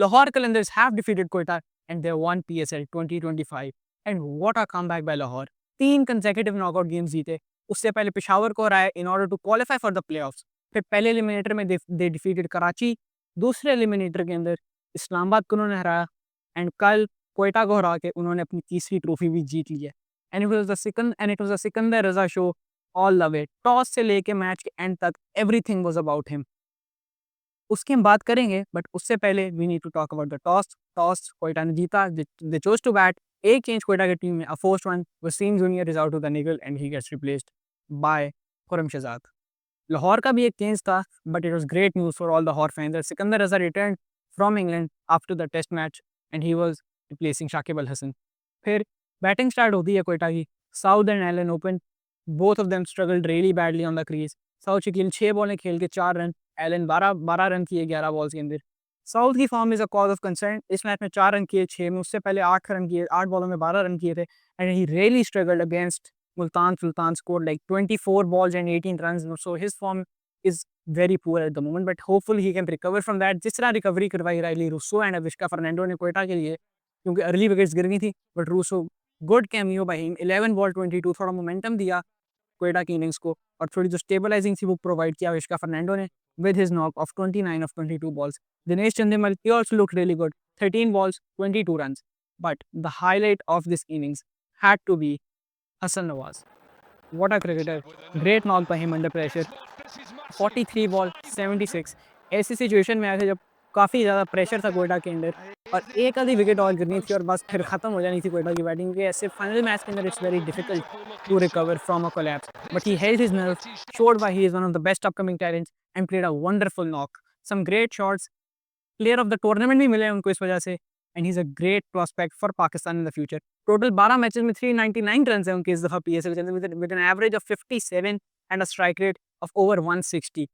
Lahore Qalandars have defeated Quetta and they won PSL 2025. And what a comeback by Lahore. 3 consecutive knockout games जीते. उससे पहले पेशावर को हराया in order to qualify for the playoffs. फिर पहले eliminator में they defeated Karachi, दूसरे eliminator के अंदर इस्लामाबाद को उन्होंने हराया एंड कल क्वेटा को हरा के उन्होंने अपनी तीसरी ट्रॉफी भी जीत ली है. And it was the Sikandar Raza show all the way. Toss से लेके मैच के एंड तक एवरीथिंग वाज अबाउट हिम. उसकी हम बात करेंगे बट उससे पहले we need to talk about the toss Quetta ने जीता. They chose to bat. एक चेंज क्वेटा की टीम में, a first one. Wasim junior is out of the niggle and he gets replaced by Khurram Shahzad. Lahore का भी एक चेंज था but it was great news for all the Lahore fans. Sikandar Raza return from England after the test match and he was replacing Shakib Al Hasan. फिर batting start होती है क्वेटा की. Saud and Allen open. Both of them struggled really badly on the crease. Saud Shakeel 6 बॉलें खेल के 4 run. Elon 12 run किए 11 balls के अंदर. साउथ की form is a cause of concern. इस मैच में 4 रन किए 6 में. उससे पहले 8 रन किए, 8 बॉलों में 12 रन किए थे. And he really struggled against Multan Sultan. Scored like 24 balls and 18 runs. So his form is very poor at the moment, but hopefully he can recover from that. जिस तरह रिकवरी करवाई Rilee Rossouw and Avishka Fernando ने क्वेटा के लिए, क्योंकि early wickets गिर गई थी, but Rossouw good cameo by him. 11 ball 22, थोड़ा मोमेंटम दिया क्वेटा की इनिंग्स को और थोड़ी जो स्टेबलाइजिंग थी वो प्रोवाइड किया अविष्का फर्नांडो ने with his knock off 29 of 22 balls. Dinesh Chandimal, he also looked really good. 13 balls 22 runs. But the highlight of this innings had to be Hassan Nawaz. What a cricketer. Great knock by him under pressure. 43 ball 76. ऐसी situation में आए थे जब काफ़ी ज़्यादा pressure था क्वेटा के अंदर और एक आधी विकेट और गिरनी थी और बस फिर ख़त्म हो जानी थी क्वेटा की बैटिंग के. ऐसे फाइनल मैच के अंदर it's very difficult to recover from a collapse, but he held his nerve, showed why he is one of the best upcoming talents and played a wonderful knock. Some great shots. Player of the tournament भी मिले उनको इस वजह से and he is a great prospect for Pakistan in the future. Total 12 matches में 399 run हैं उनके इस दफ़ा पीएसएल के अंदर with an average of 57 and a strike rate of over 160.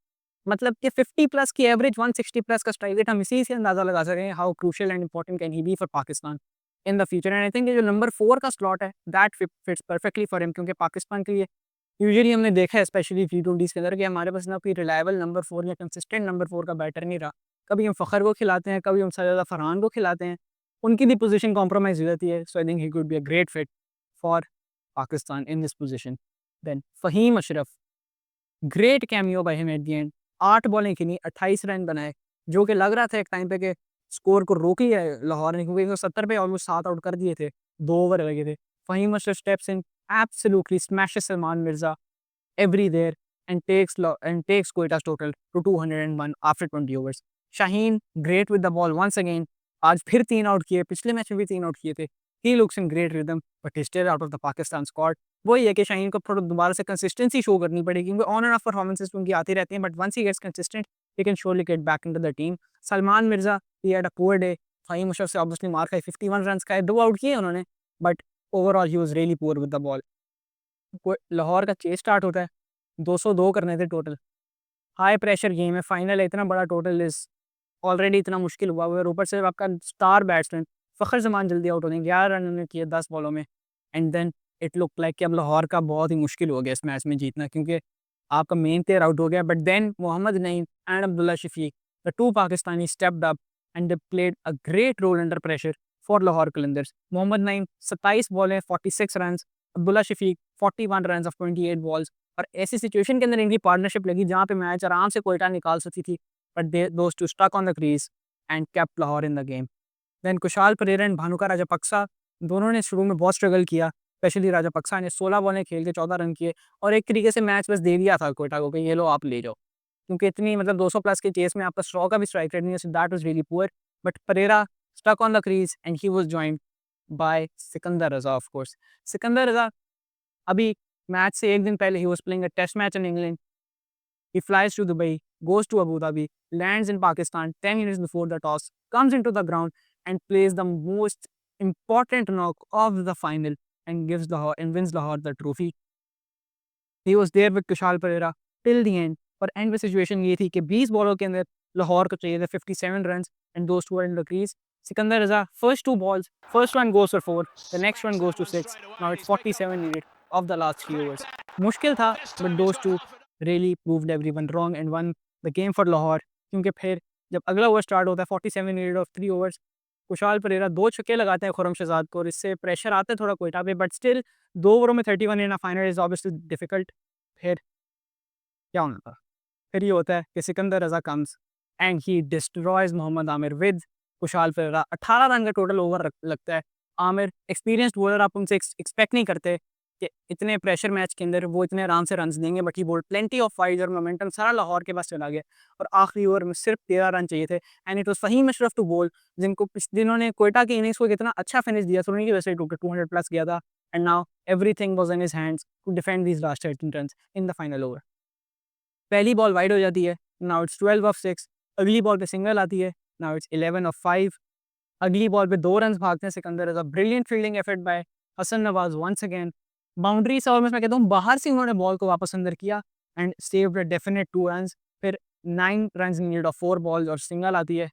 मतलब कि 50 प्लस की एवरेज, 160 प्लस का स्ट्राइक रेट. हम इसी से अंदाज़ा लगा सकते हैं how crucial and important can he be for Pakistan in the future. And I think ये जो नंबर 4 का स्लॉट है that fits perfectly for him, क्योंकि पाकिस्तान के लिए यूजुअली हमने देखा है स्पेशली T20s के अंदर कि हमारे पास ना कोई रिलायबल नंबर 4 या कंसिस्टेंट नंबर 4 का बैटर नहीं रहा. कभी हम फ़खर को खिलाते हैं, कभी हम सैयद फरहान को खिलाते हैं. उनकी भी पोजीशन कॉम्प्रोमाइज़ हो जाती है. So I think he could be a great fit for Pakistan in this position. Then Faheem Ashraf, great cameo by him at the end. 8 बॉलें खेली, 28 रन बनाए, जो कि लग रहा था एक टाइम पे कि स्कोर को रोक लिया है लाहौर ने, क्योंकि 170 पे ऑलमोस्ट 7 आउट कर दिए थे, 2 ओवर लगे थे. Faheem Ashraf steps in, absolutely smashes Salman Mirza everywhere and takes Queta's total to 201 after 20 overs. Shaheen, great with the ball once again. आज फिर 3 आउट किए, पिछले मैच में भी 3 आउट किए थे. He looks in great rhythm, but he's still out of the Pakistan squad. वही है कि शाहीन को थोड़ा दोबारा से कंसिस्टेंसी शो करनी पड़ेगी, क्योंकि ऑन एंड ऑफ परफॉर्मेंसेस उनकी आती रहती हैं, but once he gets consistent he can surely get back into the team. Salman Mirza, he had a poor day. Faheem Ashraf से ऑब्वियसली मार खाई, 51 रन खाए, 2 आउट किए उन्होंने, but overall he was really poor with the ball. Lahore का चेस स्टार्ट होता है. 202 करने थे टोटल. हाई प्रेशर गेम है, फाइनल है, इतना बड़ा टोटल इस ऑलरेडी इतना मुश्किल हुआ हुआ है. ऊपर से आपका स्टार बैट्समैन फ़खर जमान जल्दी आउट हो गए. 11 रन उन्होंने किए 10 बॉलों में and then it look like कि अब लाहौर का बहुत ही मुश्किल हो गया इस मैच में जीतना, क्योंकि आपका मेन प्लेयर आउट हो गया. But then Mohammad Naeem and Abdullah Shafique, the two Pakistani stepped up and they played a great role under pressure for Lahore Qalandars. Mohammad Naeem 27 बॉलें 46 run, Abdullah Shafique 41 run off 28 balls. और ऐसी सिचुएशन के अंदर इनकी पार्टनरशिप लगी जहाँ पे मैच आराम से क्वेटा निकाल सकती थी, but they those two stuck on the crease and kept Lahore in the game. Then Kushal Perera and Bhanuka Rajapaksa, दोनों ने शुरू में बहुत स्ट्रगल किया. स्पेशली राजापक्सा ने 16 बॉलें खेल के 14 रन किए और एक तरीके से मैच बस दे दिया था क्वेटा को कि ये लो आप ले जाओ, क्योंकि इतनी मतलब 200 प्लस के चेस में आपका 100 का भी स्ट्राइक रेट नहीं है. So that was really poor. But Perera stuck on the crease and he was joined by Sikandar Raza. Of course Sikandar Raza अभी मैच से एक दिन पहले he was playing a test match in England. He flies to Dubai, goes to Abu Dhabi, lands in Pakistan 10 minutes before the toss, comes into the ground and plays the most important knock of the final and gives Lahore and wins Lahore the trophy. He was there with Kushal Pereira till the end. और and में situation ये थी कि 20 बॉलों के अंदर लाहौर को चाहिए थे 57 run and those two in the crease. Sikandar Raza first 2 balls, first one goes for 4, the next one goes to 6. Now it's 47 needed of the last 3 overs. मुश्किल था, but those two really proved everyone wrong and won the game for Lahore. क्योंकि फिर जब अगला over start होता है 47 minute off 3 overs, Kusal Perera 2 छक्के लगाते हैं खुर्रम शहजाद को और इससे प्रेशर आता है थोड़ा क्वेटा पे, बट स्टिल 2 ओवरों में 31 in a final is obviously difficult. फिर क्या होना था? फिर ये होता है कि Sikandar Raza comes and he destroys Mohammad Amir with Kushal Perera. 18 run का टोटल ओवर लगता है। आमिर एक्सपीरियंस्ड बॉलर, आप उनसे एक्सपेक्ट नहीं करते कि इतने प्रेशर मैच के अंदर वो इतने आराम से रन्स देंगे, but he bowled plenty of fights और मोमेंटम सारा लाहौर के पास चला गया और आखिरी ओवर में सिर्फ 13 रन चाहिए थे and it was Fahim Ashraf to bowl, जिन्होंने क्वेटा की इनिंग्स को कितना अच्छा फिनिश दिया, तो उन्हीं की वजह से 200 प्लस गया था and now everything was in his hands to defend these last 13 runs in the final over. पहली बॉल वाइड हो जाती है, नाउ इट्स 12 ऑफ 6। अगली बॉल पे सिंगल आती है, नाउ इट्स 11 ऑफ 5। अगली बॉल पे 2 रन्स भागते हैं Sikandar Raza, brilliant fielding effort by Hasan Nawaz once again. Boundary से और मैं कहता हूँ बाहर से उन्होंने बॉल को वापस अंदर किया and saved a definite 2 runs. फिर 9 रन्स नीडेड ऑफ 4 बॉल्स और सिंगल आती है।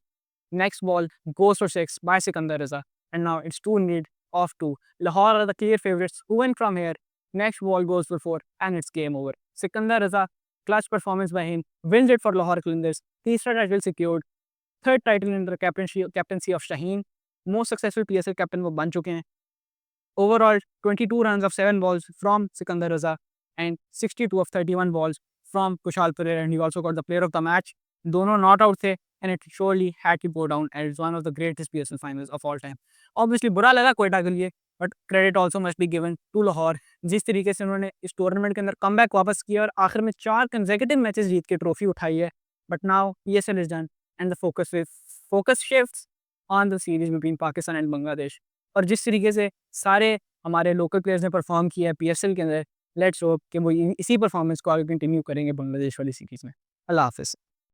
Next ball goes for 6 by Sikandar Raza, and now it's 2 need of 2. Lahore are the clear favourites who win from here. Next ball goes for 4 and it's game over. Sikandar Raza, clutch performance by him, wins it for Lahore Qalandars. तीसरा title secured, third title in the captaincy of Shaheen. Most successful PSL captain वो बन चुके हैं। Overall 22 runs of 7 balls from Sikandar Raza and 62 of 31 balls from Kushal Pereira, and he also got the player of the match. दोनों not out थे and it surely had to go down and it's one of the greatest PSL finals of all time. Obviously बुरा लगा क्वेटा के लिए, but credit also must be given to Lahore, जिस तरीके से उन्होंने इस टूर्नामेंट के अंदर कमबैक वापस किया और आखिर में 4 कंसेक्यूटिव मैचेस जीत के ट्रॉफी उठाई है। But now PSL is done and the focus shifts on the series between Pakistan and Bangladesh. और जिस तरीके से सारे हमारे लोकल प्लेयर्स ने परफॉर्म किया है PSL के अंदर, लेट्स होप कि वो इसी परफॉर्मेंस को आगे कंटिन्यू करेंगे बांग्लादेश वाली सीरीज में। अल्लाह हाफिज़।